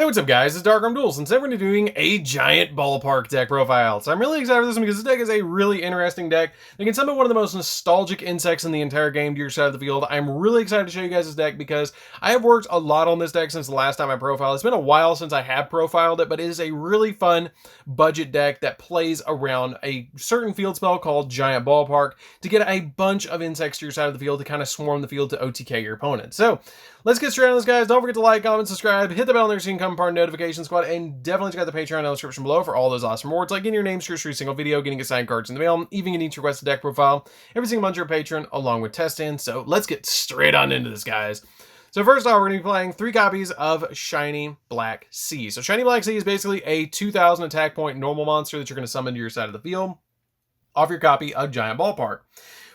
Hey, what's up guys, it's DarkArmedDuelist, and today we're going to be doing a giant ballpark deck profile. So I'm really excited for this one because this deck is a really interesting deck that can summon one of the most nostalgic insects in the entire game to your side of the field. I'm really excited to show you guys this deck because I have worked a lot on this deck since the last time I profiled. It's been a while since I have profiled it, but it is a really fun budget deck that plays around a certain field spell called Giant Ballpark to get a bunch of insects to your side of the field to kind of swarm the field to OTK your opponent. So let's get straight on this, guys. Don't forget to like, comment, subscribe, hit the bell there so you can become part of the notification squad, and definitely check out the Patreon in the description below for all those awesome rewards, like getting your names to every single video, getting assigned cards in the mail, even getting to request a deck profile every single month you're a patron, along with test-ins. So let's get straight on into this, guys. So first off, we're going to be playing 3 copies of Shiny Black Sea. So Shiny Black Sea is basically a 2000 attack point normal monster that you're going to summon to your side of the field off your copy of Giant Ballpark.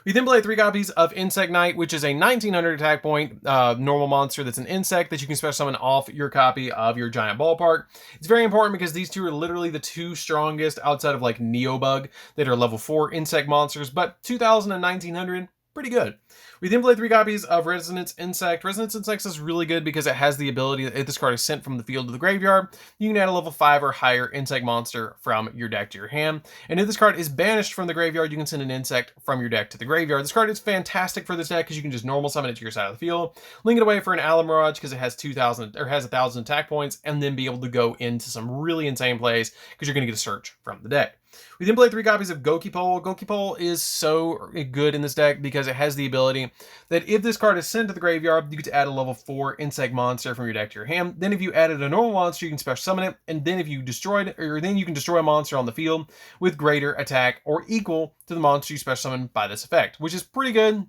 We then play 3 copies of Insect Knight, which is a 1900 attack point normal monster that's an insect that you can special summon off your copy of your Giant Ballpark. It's very important because these two are literally the 2 strongest outside of like Neobug that are level 4 insect monsters, but 2000 and 1900, pretty good. We then play 3 copies of Resonance Insect. Resonance Insect is really good because it has the ability that if this card is sent from the field to the graveyard, you can add a level 5 or higher insect monster from your deck to your hand. And if this card is banished from the graveyard, you can send an insect from your deck to the graveyard. This card is fantastic for this deck because you can just normal summon it to your side of the field, link it away for an Alamirage because it has 2000 or has 1000 attack points, and then be able to go into some really insane plays because you're going to get a search from the deck. We then play 3 copies of Gokipole. Gokipole is so good in this deck because it has the ability that if this card is sent to the graveyard, you get to add a level 4 insect monster from your deck to your hand. Then if you added a normal monster, you can special summon it, and then if you destroyed it, or then you can destroy a monster on the field with greater attack or equal to the monster you special summoned by this effect, which is pretty good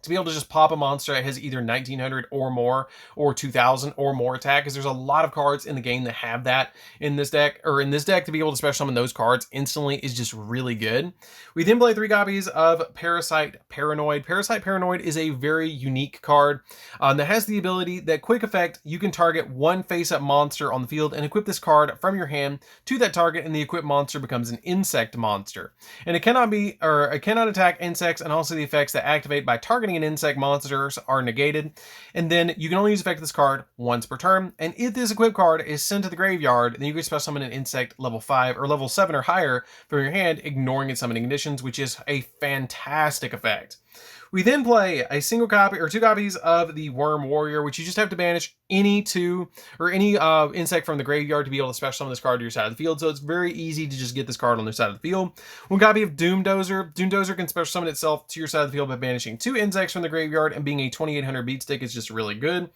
to be able to just pop a monster that has either 1900 or more or 2000 or more attack, because there's a lot of cards in the game that have that in this deck, or in this deck to be able to special summon those cards instantly is just really good. We then play 3 copies of Parasite Paranoid. Parasite Paranoid is a very unique card that has the ability that quick effect, you can target 1 face-up monster on the field and equip this card from your hand to that target, and the equipped monster becomes an insect monster. And it cannot attack insects, and also the effects that activate by targeting an insect monsters are negated, and then you can only use effect of this card once per turn. And if this equipped card is sent to the graveyard, then you can special summon an insect level 5 or level 7 or higher from your hand, ignoring its summoning conditions, which is a fantastic effect. We then play a single copy or 2 copies of the Worm Warrior, which you just have to banish any insect from the graveyard to be able to special summon this card to your side of the field. So it's very easy to just get this card on their side of the field. 1 copy of Doomdozer. Doomdozer can special summon itself to your side of the field by banishing 2 insects from the graveyard, and being a 2800 beat stick is just really good.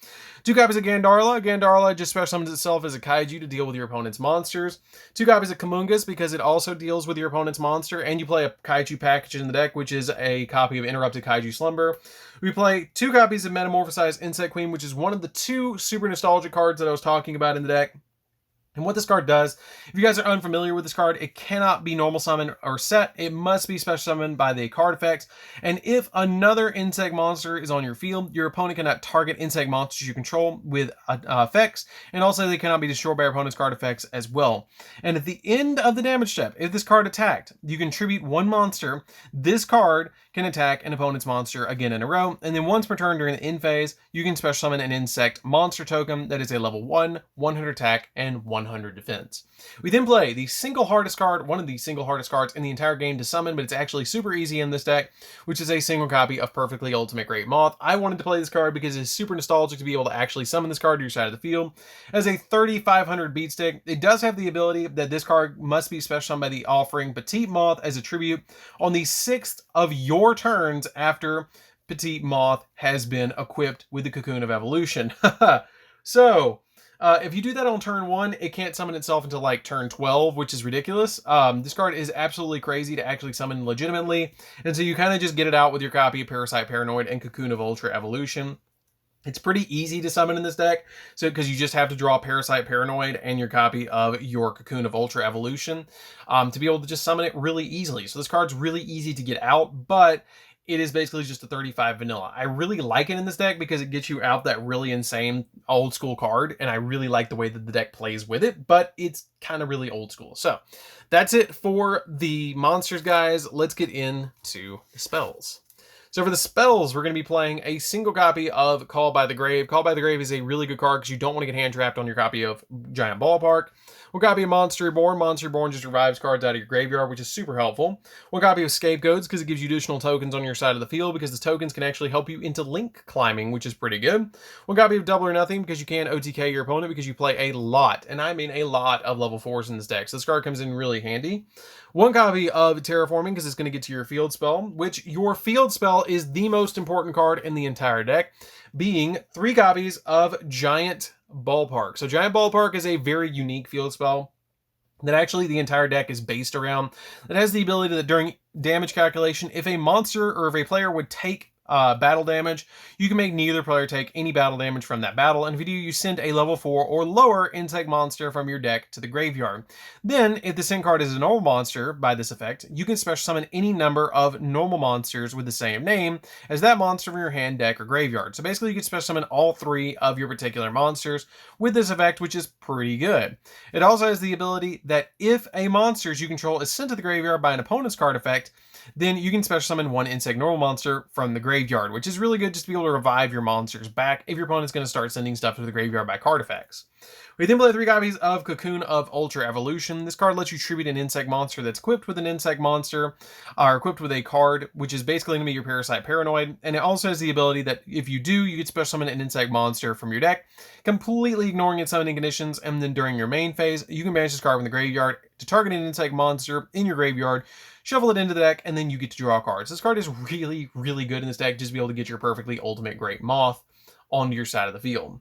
2 copies of Gandarla. Gandarla just special summons itself as a kaiju to deal with your opponent's monsters. 2 copies of Kamungus because it also deals with your opponent's monster, and you play a kaiju package in the deck, which is a copy of Interrupted Kaiju Slumber. We play 2 copies of Metamorphosized Insect Queen, which is one of the 2 super nostalgic cards that I was talking about in the deck. And what this card does, if you guys are unfamiliar with this card, it cannot be normal summon or set. It must be special summoned by the card effects. And if another insect monster is on your field, your opponent cannot target insect monsters you control with effects. And also they cannot be destroyed by your opponent's card effects as well. And at the end of the damage step, if this card attacked, you contribute 1 monster. This card can attack an opponent's monster again in a row. And then once per turn during the end phase, you can special summon an insect monster token that is a level 1, 100 attack, and 100 defense. We then play the single hardest card, one of the single hardest cards in the entire game to summon, but it's actually super easy in this deck, which is a single copy of Perfectly Ultimate Great Moth. I wanted to play this card because it's super nostalgic to be able to actually summon this card to your side of the field. As a 3500 beat stick, it does have the ability that this card must be special summoned by the offering Petite Moth as a tribute on the 6th of your turns after Petite Moth has been equipped with the Cocoon of Evolution. So if you do that on turn 1, it can't summon itself until like turn 12, which is ridiculous. This card is absolutely crazy to actually summon legitimately, and so you kind of just get it out with your copy of Parasite Paranoid and Cocoon of Ultra Evolution. It's pretty easy to summon in this deck, so because you just have to draw Parasite Paranoid and your copy of your Cocoon of Ultra Evolution to be able to just summon it really easily. So this card's really easy to get out, but it is basically just a 35 vanilla. I really like it in this deck because it gets you out that really insane old school card, and I really like the way that the deck plays with it, but it's kind of really old school. So that's it for the monsters, guys. Let's get into the spells. So for the spells, we're going to be playing a single copy of Call by the Grave. Call by the Grave is a really good card because you don't want to get hand trapped on your copy of Giant Ballpark. One copy of Monster Reborn. Monster Reborn just revives cards out of your graveyard, which is super helpful. One copy of Scapegoats because it gives you additional tokens on your side of the field because the tokens can actually help you into link climbing, which is pretty good. One copy of Double or Nothing because you can OTK your opponent because you play a lot, and I mean a lot of level 4s in this deck. So this card comes in really handy. One copy of Terraforming because it's going to get to your field spell, which your field spell is the most important card in the entire deck, being 3 copies of Giant Ballpark. So Giant Ballpark is a very unique field spell that actually the entire deck is based around. It has the ability that during damage calculation, if a monster or if a player would take battle damage, you can make neither player take any battle damage from that battle, and if you do, you send a level 4 or lower insect monster from your deck to the graveyard. Then, if the send card is a normal monster, by this effect, you can special summon any number of normal monsters with the same name as that monster from your hand, deck, or graveyard. So basically, you can special summon all 3 of your particular monsters with this effect, which is pretty good. It also has the ability that if a monster you control is sent to the graveyard by an opponent's card effect, then you can special summon 1 insect normal monster from the graveyard, which is really good just to be able to revive your monsters back if your opponent's going to start sending stuff to the graveyard by card effects. We then play 3 copies of Cocoon of Ultra Evolution. This card lets you tribute an insect monster that's equipped with an insect monster, or equipped with a card, which is basically going to be your Parasite Paranoid, and it also has the ability that if you do, you can special summon an insect monster from your deck, completely ignoring its summoning conditions, and then during your main phase, you can banish this card from the graveyard to target an insect monster in your graveyard, shuffle it into the deck, and then you get to draw cards. This card is really, really good in this deck just to be able to get your perfectly ultimate Great Moth onto your side of the field.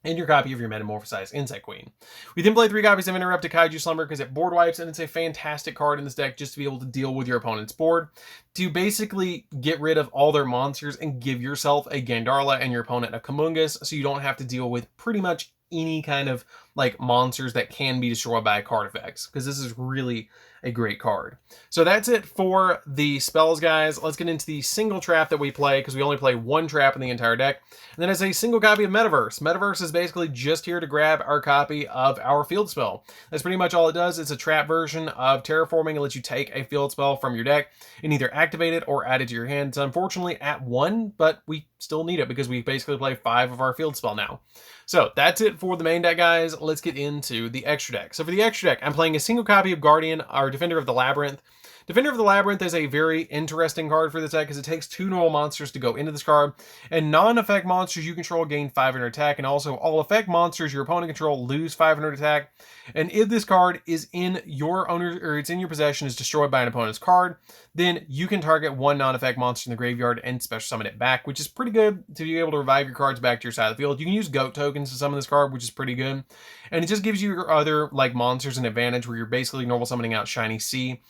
And your copy of your Metamorphosized Insect Queen. We then play 3 copies of Interrupted Kaiju Slumber because it board wipes, and it's a fantastic card in this deck just to be able to deal with your opponent's board, to basically get rid of all their monsters and give yourself a Gandarla and your opponent a Kamungus, so you don't have to deal with pretty much any kind of like monsters that can be destroyed by card effects, because this is really a great card. So that's it for the spells, guys. Let's get into the single trap that we play, because we only play 1 trap in the entire deck. And then it's a single copy of Metaverse. Metaverse is basically just here to grab our copy of our field spell. That's pretty much all it does. It's a trap version of Terraforming. It lets you take a field spell from your deck and either activate it or add it to your hand. It's unfortunately at 1, but we still need it because we basically play 5 of our field spell now. So that's it for the main deck, guys. Let's get into the extra deck. So for the extra deck, I'm playing a single copy of Guardian, or Defender of the Labyrinth. Defender of the Labyrinth is a very interesting card for this deck because it takes 2 normal monsters to go into this card, and non-effect monsters you control gain 500 attack, and also all effect monsters your opponent control lose 500 attack. And if this card is in your owner, or it's in your possession, is destroyed by an opponent's card, then you can target 1 non-effect monster in the graveyard and special summon it back, which is pretty good to be able to revive your cards back to your side of the field. You can use goat tokens to summon this card, which is pretty good. And it just gives you your other like monsters an advantage where you're basically normal summoning out Shiny Sea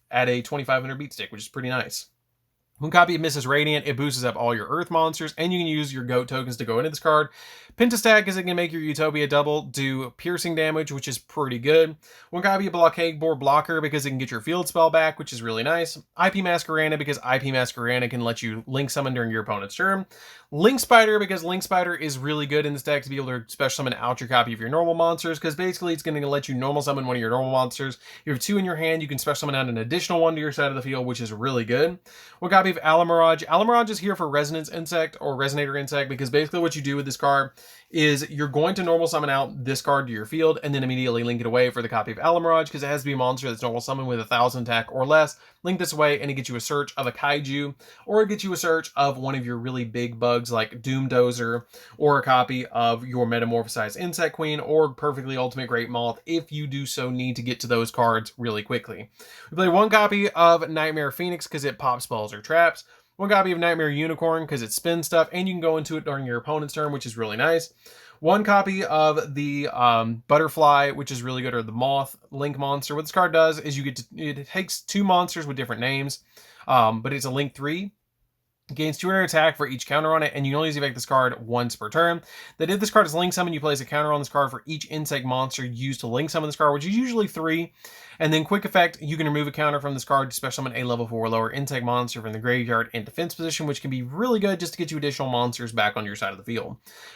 at a 2500 beat stick, which is pretty nice. One copy of Mrs. Radiant, it boosts up all your Earth monsters, and you can use your goat tokens to go into this card. Pentastack is it can make your Utopia double do piercing damage, which is pretty good. One copy of Blockade Board Blocker because it can get your field spell back, which is really nice. IP Masquerana because IP Masquerana can let you link summon during your opponent's turn. Link Spider because Link Spider is really good in this deck to be able to special summon out your copy of your normal monsters, because basically it's going to let you normal summon one of your normal monsters. You have 2 in your hand, you can special summon out an additional 1 to your side of the field, which is really good. One copy of Alamirage. Alamirage is here for Resonance Insect or Resonator Insect, because basically what you do with this card is you're going to normal summon out this card to your field and then immediately link it away for the copy of Alamirage, because it has to be a monster that's normal summon with 1000 attack or less. Link this away and it gets you a search of a kaiju, or it gets you a search of one of your really big bugs like Doom Dozer, or a copy of your Metamorphosized Insect Queen, or Perfectly Ultimate Great Moth if you do so need to get to those cards really quickly. We play 1 copy of Nightmare Phoenix because it pops spells or traps. 1 copy of Nightmare Unicorn because it spins stuff and you can go into it during your opponent's turn, which is really nice. 1 copy of the Butterfly, which is really good, or the Moth Link monster. What this card does is it takes 2 monsters with different names, but it's a Link 3. Gains 200 attack for each counter on it, and you can only use this card once per turn. That if this card is link summon, you place a counter on this card for each insect monster used to link summon this card, which is usually 3. And then quick effect, you can remove a counter from this card to special summon a level 4 or lower insect monster from the graveyard in defense position, which can be really good just to get you additional monsters back on your side of the field.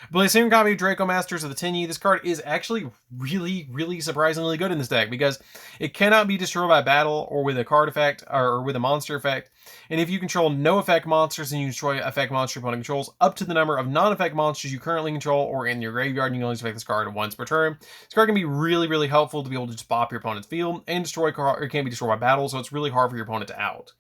Play a single copy of Draco Masters of the Tenyi. This card is actually really, really surprisingly good in this deck because it cannot be destroyed by battle or with a card effect or with a monster effect. And if you control no effect monsters, then you destroy effect monster your opponent controls up to the number of non-effect monsters you currently control or in your graveyard, and you can only select this card once per turn. This card can be really, really helpful to be able to just bop your opponent's field and destroy it can't be destroyed by battle, so it's really hard for your opponent to out.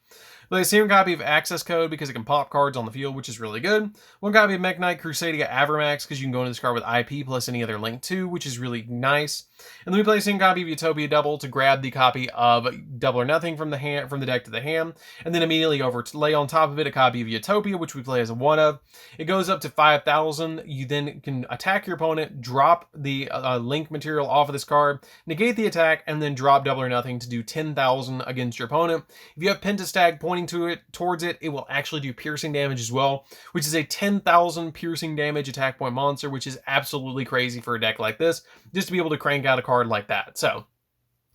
Play a second copy of Access Code because it can pop cards on the field, which is really good. One copy of Mech Knight Crusadia Avermax because you can go into this card with IP plus any other link too, which is really nice. And then we play a second copy of Utopia Double to grab the copy of Double or Nothing from the deck to the hand, and then immediately overlay on top of it a copy of Utopia, which we play as a one of. It goes up to 5,000. You then can attack your opponent, drop the link material off of this card, negate the attack, and then drop Double or Nothing to do 10,000 against your opponent. If you have Pentastag pointing towards it, it will actually do piercing damage as well, which is a 10,000 piercing damage attack point monster, which is absolutely crazy for a deck like this, just to be able to crank out a card like that. So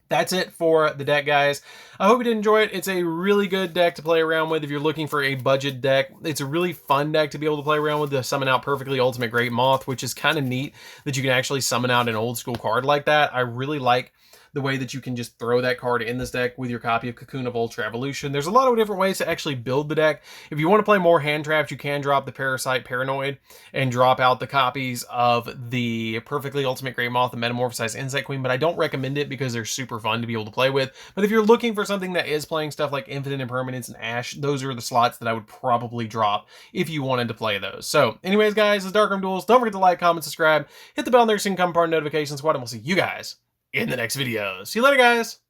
that's it for the deck, guys. I hope you did enjoy it. It's a really good deck to play around with if you're looking for a budget deck. It's a really fun deck to be able to play around with, to summon out Perfectly Ultimate Great Moth, which is kind of neat that you can actually summon out an old school card like that. I really like the way that you can just throw that card in this deck with your copy of Cocoon of Ultra Evolution. There's a lot of different ways to actually build the deck. If you want to play more hand traps, you can drop the Parasite Paranoid and drop out the copies of the Perfectly Ultimate Great Moth and Metamorphosized Insect Queen, but I don't recommend it because they're super fun to be able to play with. But if you're looking for something that is playing stuff like Infinite Impermanence and Ash, those are the slots that I would probably drop if you wanted to play those. So anyways, guys, this is DarkArmedDuelist. Don't forget to like, comment, subscribe, hit the bell there so you can come part of notification squad, and we'll see you guys in the next video. See you later, guys.